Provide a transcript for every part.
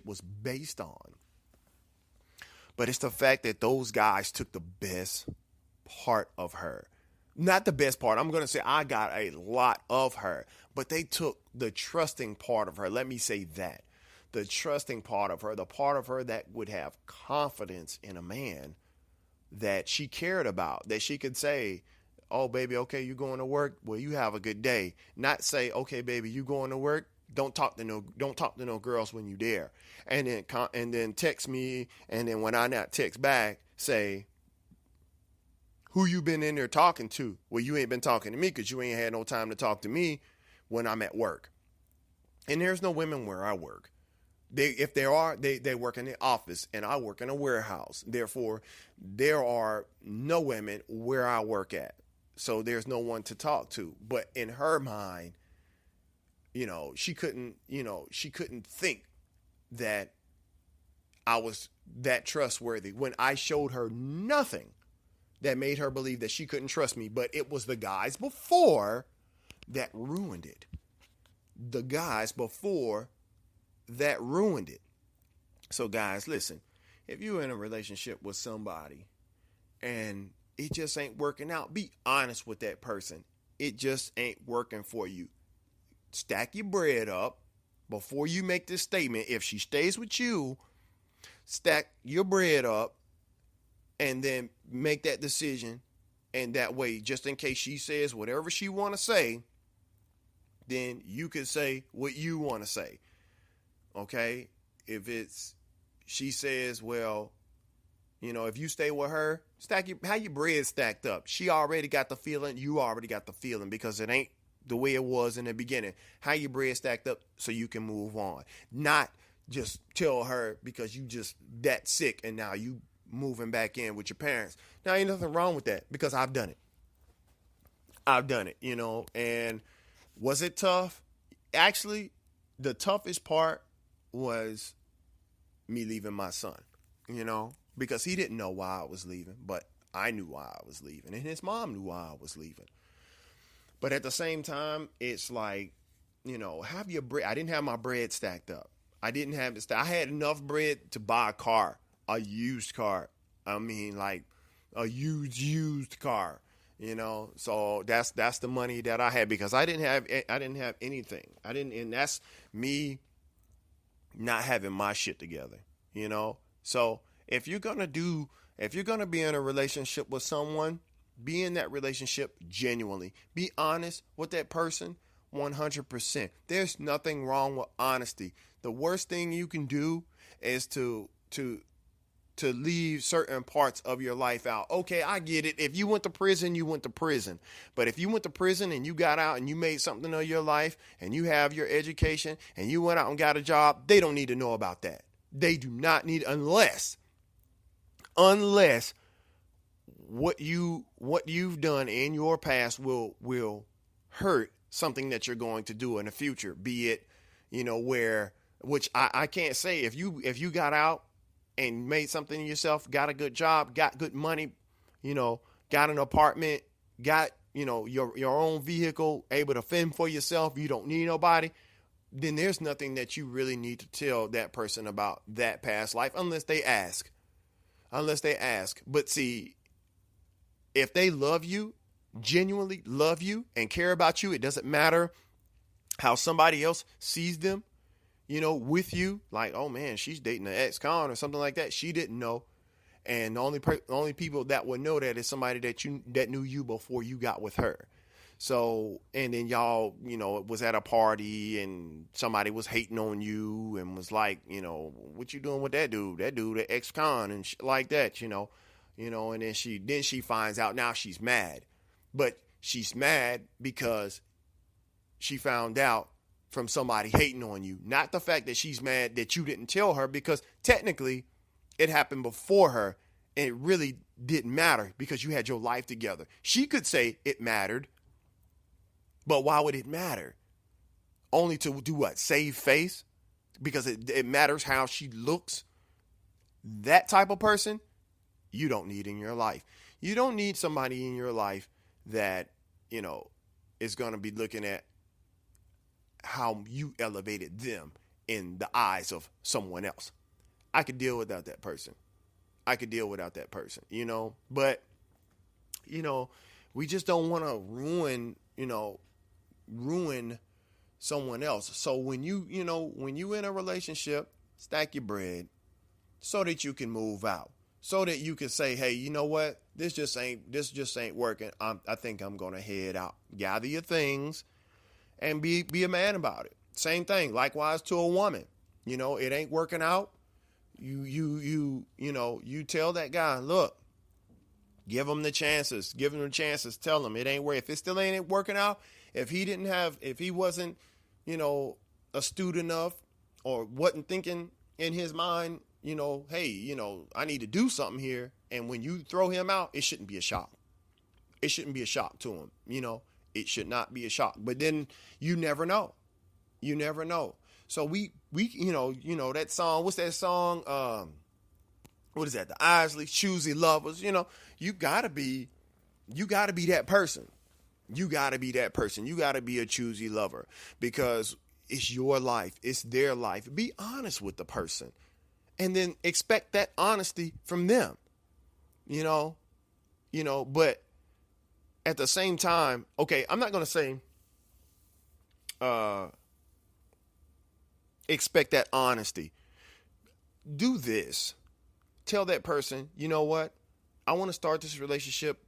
was based on. But it's the fact that those guys took the best part of her. Not the best part. I'm going to say I got a lot of her, but they took the trusting part of her. Let me say that. The trusting part of her, the part of her that would have confidence in a man that she cared about, that she could say, oh, baby, okay, you going to work? Well, you have a good day. Not say, okay, baby, you going to work? Don't talk to no girls when you there. And then text me, and then when I not text back, say, who you been in there talking to? Well, you ain't been talking to me because you ain't had no time to talk to me when I'm at work. And there's no women where I work. If there are, they work in the office, and I work in a warehouse. Therefore, there are no women where I work at. So there's no one to talk to. But in her mind, she couldn't think that I was that trustworthy when I showed her nothing that made her believe that she couldn't trust me. But it was the guys before that ruined it. The guys before that ruined it. So guys, listen, if you're in a relationship with somebody and it just ain't working out, be honest with that person. It just ain't working for you. Stack your bread up before you make this statement. If she stays with you, stack your bread up and then make that decision. And that way, just in case she says whatever she want to say, then you can say what you want to say. Okay? If she says, well, if you stay with her, have your bread stacked up. She already got the feeling. You already got the feeling because it ain't the way it was in the beginning. Have your bread stacked up so you can move on. Not just tell her because you just that sick and now you moving back in with your parents. Now, ain't nothing wrong with that because I've done it. And was it tough? Actually, the toughest part was me leaving my son, because he didn't know why I was leaving, but I knew why I was leaving, and his mom knew why I was leaving. But at the same time, it's like, have your bread. I didn't have my bread stacked up. I didn't have it. I had enough bread to buy a car, a used car. I mean, like a used car, So that's the money that I had because I didn't have anything. And that's me not having my shit together, So if you're going to be in a relationship with someone, be in that relationship genuinely. Be honest with that person 100%. There's nothing wrong with honesty. The worst thing you can do is to leave certain parts of your life out. Okay, I get it. If you went to prison, you went to prison. But if you went to prison and you got out and you made something of your life and you have your education and you went out and got a job, they don't need to know about that. They do not need, unless what you've done in your past will hurt something that you're going to do in the future. Be it, which I can't say if you got out and made something of yourself, got a good job, got good money, got an apartment, got, your own vehicle, able to fend for yourself, you don't need nobody, then there's nothing that you really need to tell that person about that past life unless they ask. But see, if they love you, genuinely love you and care about you, it doesn't matter how somebody else sees them, with you, like, oh man, she's dating an ex-con or something like that. She didn't know. And the only people that would know that is somebody that knew you before you got with her. So, and then y'all, it was at a party and somebody was hating on you and was like, what you doing with that dude? That dude, the ex-con and shit like that, and then she finds out. Now she's mad, but she's mad because she found out from somebody hating on you. Not the fact that she's mad that you didn't tell her, because technically it happened before her and it really didn't matter because you had your life together. She could say it mattered, but why would it matter? Only to do what? Save face? Because it matters how she looks? That type of person, you don't need in your life. You don't need somebody in your life that, is going to be looking at how you elevated them in the eyes of someone else. I could deal without that person. I could deal without that person, but, we just don't want to ruin someone else. So when when you in a relationship, stack your bread so that you can move out, so that you can say, hey, you know what? This just ain't working. I think I'm going to head out. Gather your things and be a man about it. Same thing. Likewise to a woman. It ain't working out. You tell that guy, look, give him the chances. Tell him it ain't working. If it still ain't working out, if he wasn't, astute enough or wasn't thinking in his mind, hey, I need to do something here. And when you throw him out, it shouldn't be a shock. It shouldn't be a shock to him. It should not be a shock. But then you never know. So we that song, what's that song? What is that? The Isley Choosy Lovers. You gotta be that person. You gotta be that person. You gotta be a choosy lover, because it's your life. It's their life. Be honest with the person, and then expect that honesty from them. But at the same time, okay, I'm not gonna say expect that honesty. Do this. Tell that person, you know what? I want to start this relationship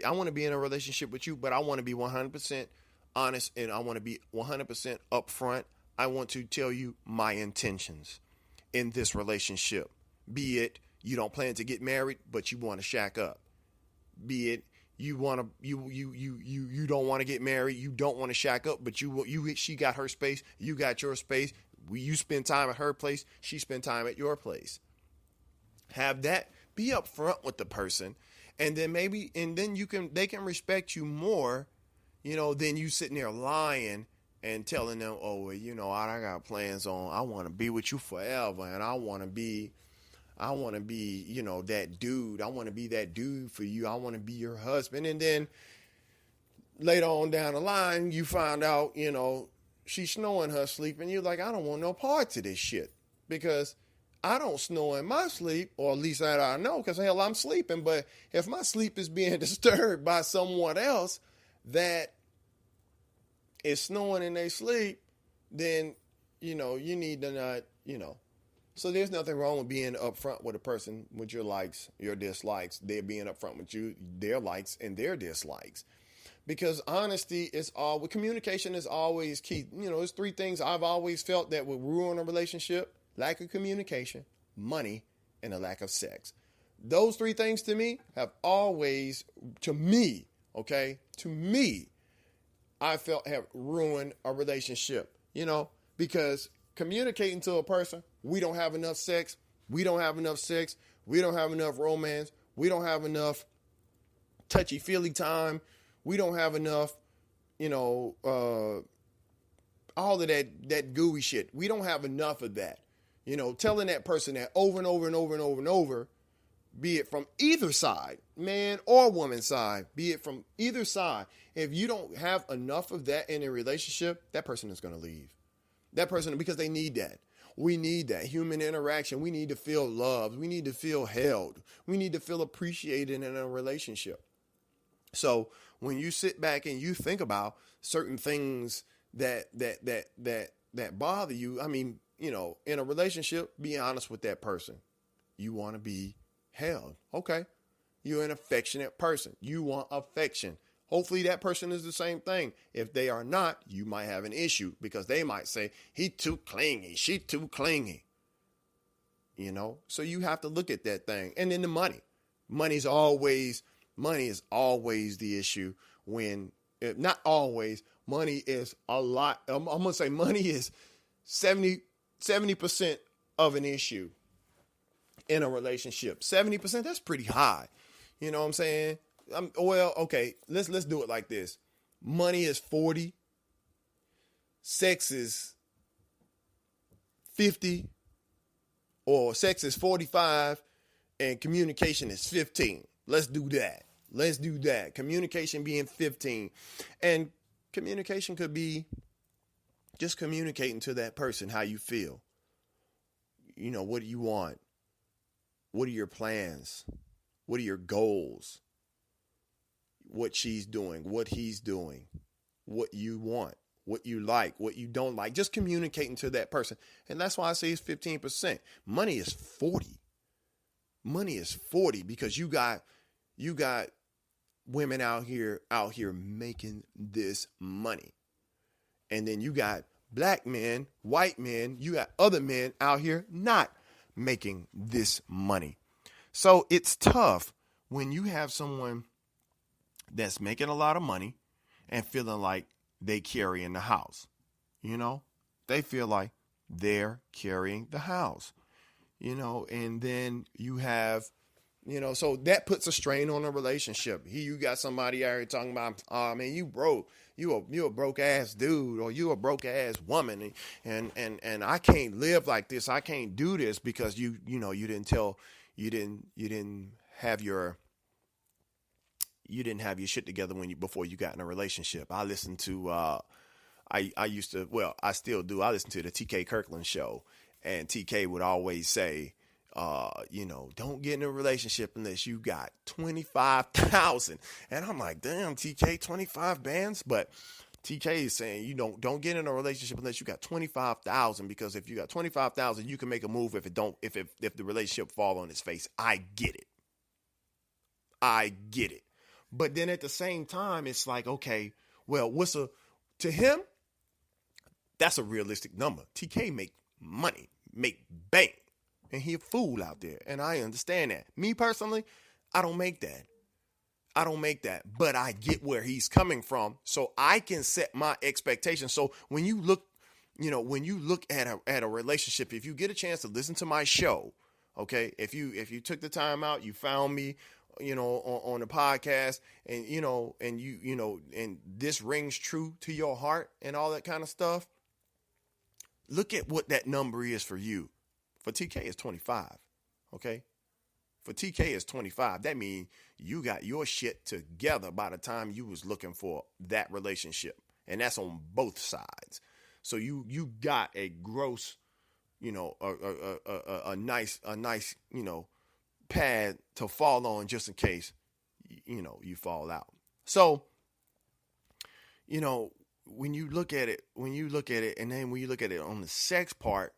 I want to be in a relationship with you, but I want to be 100% honest, and I want to be 100% upfront. I want to tell you my intentions in this relationship. Be it you don't plan to get married, but you want to shack up. Be it you don't want to get married, you don't want to shack up, but she got her space, you got your space. You spend time at her place, she spend time at your place. Have that. Be upfront with the person, and then they can respect you more, than you sitting there lying and telling them, oh, well, I got plans on, I want to be with you forever, and I want to be, that dude. I want to be that dude for you. I want to be your husband. And then later on down the line, you find out, she's snoring her sleep, and you're like, I don't want no part to this shit, because I don't snore in my sleep, or at least that I know, because hell, I'm sleeping. But if my sleep is being disturbed by someone else that is snoring in their sleep, then, you need to not, So there's nothing wrong with being upfront with a person with your likes, your dislikes. They're being upfront with you, their likes and their dislikes. Because communication is always key. There's three things I've always felt that would ruin a relationship: lack of communication, money, and a lack of sex. Those three things to me have always, I felt have ruined a relationship, because communicating to a person, we don't have enough sex, we don't have enough romance, we don't have enough touchy-feely time, we don't have enough, all of that gooey shit. We don't have enough of that. Telling that person that over and over and over and over and over, be it from either side, man or woman side, be it from either side. If you don't have enough of that in a relationship, that person is going to leave. That person, because they need that. We need that human interaction. We need to feel loved. We need to feel held. We need to feel appreciated in a relationship. So when you sit back and you think about certain things that bother you, in a relationship, be honest with that person. You want to be held. Okay. You're an affectionate person. You want affection. Hopefully that person is the same thing. If they are not, you might have an issue, because they might say, he too clingy, she too clingy. So you have to look at that thing. And then the money. Money is always the issue when, not always, money is a lot. I'm going to say money is 70% of an issue in a relationship. 70%, that's pretty high. You know what I'm saying? Okay, let's do it like this. Money is 40, sex is 50, or sex is 45, and communication is 15. Let's do that. Communication being 15. And communication could be Just communicating to that person how you feel. What do you want? What are your plans? What are your goals? What she's doing, what he's doing, what you want, what you like, what you don't like. Just communicating to that person. And that's why I say it's 15%. Money is 40. Money is 40 because you got women out here making this money. And then you got black men, white men, you got other men out here not making this money. So it's tough when you have someone that's making a lot of money and feeling like they carrying the house. They feel like they're carrying the house, and then you have, so that puts a strain on a relationship. You got somebody out here talking about, oh man, you broke. You a broke ass dude, or you a broke ass woman, and I can't live like this. I can't do this because you didn't have your shit together before you got in a relationship. I listened to I still do. I listen to the TK Kirkland show, and TK would always say, don't get in a relationship unless you got 25,000. And I'm like, damn, TK, 25 bands. But TK is saying, don't get in a relationship unless you got 25,000, because if you got 25,000, you can make a move if the relationship fall on its face. I get it. But then at the same time, it's like, okay, well, to him, that's a realistic number. TK make money, make bank. And he a fool out there. And I understand that. Me personally, I don't make that. But I get where he's coming from. So I can set my expectations. So when you look at a relationship, if you get a chance to listen to my show, okay, if you took the time out, you found me, on the podcast, and and this rings true to your heart and all that kind of stuff, look at what that number is for you. For TK, it's 25. Okay? For TK, it's 25. That means you got your shit together by the time you was looking for that relationship. And that's on both sides. So you got a gross, a nice, pad to fall on just in case, you fall out. So, when you look at it, and then when you look at it on the sex part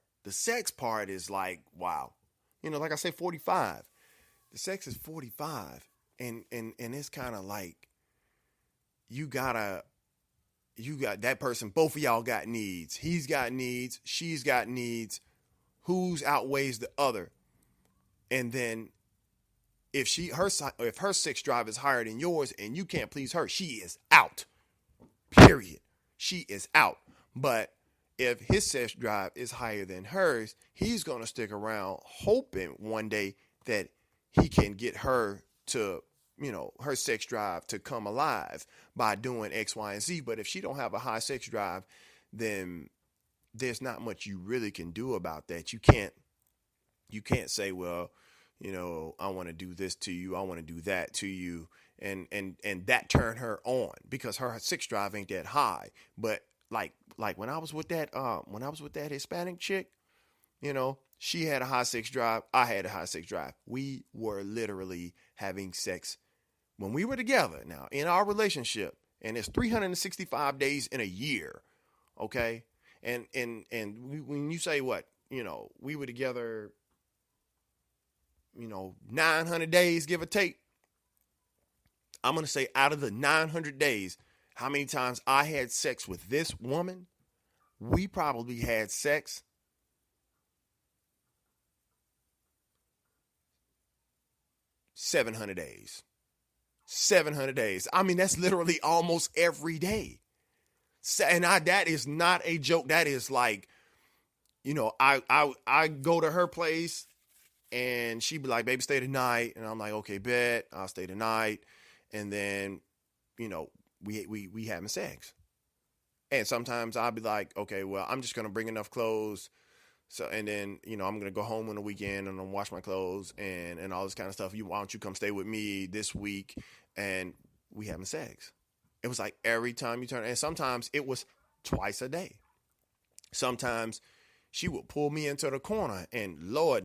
is like, wow. Like I say, 45. The sex is 45. And it's kind of like, you got that person, both of y'all got needs. He's got needs. She's got needs. Whose outweighs the other? And then if her sex drive is higher than yours and you can't please her, she is out. Period. She is out. But if his sex drive is higher than hers, he's going to stick around hoping one day that he can get her to, her sex drive to come alive by doing X, Y, and Z. But if she don't have a high sex drive, then there's not much you really can do about that. You can't say, well, I want to do this to you. I want to do that to you. And that turn her on because her sex drive ain't that high. But like when I was with that Hispanic chick, she had a high sex drive. I had a high sex drive. We were literally having sex when we were together now in our relationship. And it's 365 days in a year. Okay. And when you say what, we were together, 900 days, give or take. I'm going to say out of the 900 days, how many times I had sex with this woman? We probably had sex 700 days. 700 days. I mean, that's literally almost every day. And that is not a joke. That is like, I go to her place and she'd be like, baby, stay the night. And I'm like, okay, bet, I'll stay the night. And then, we having sex. And sometimes I'll be like, okay, well, I'm just going to bring enough clothes. So, and then, I'm going to go home on the weekend and I'm going to wash my clothes and all this kind of stuff. Why don't you come stay with me this week? And we having sex. It was like every time you turn, and sometimes it was twice a day. Sometimes she would pull me into the corner, and Lord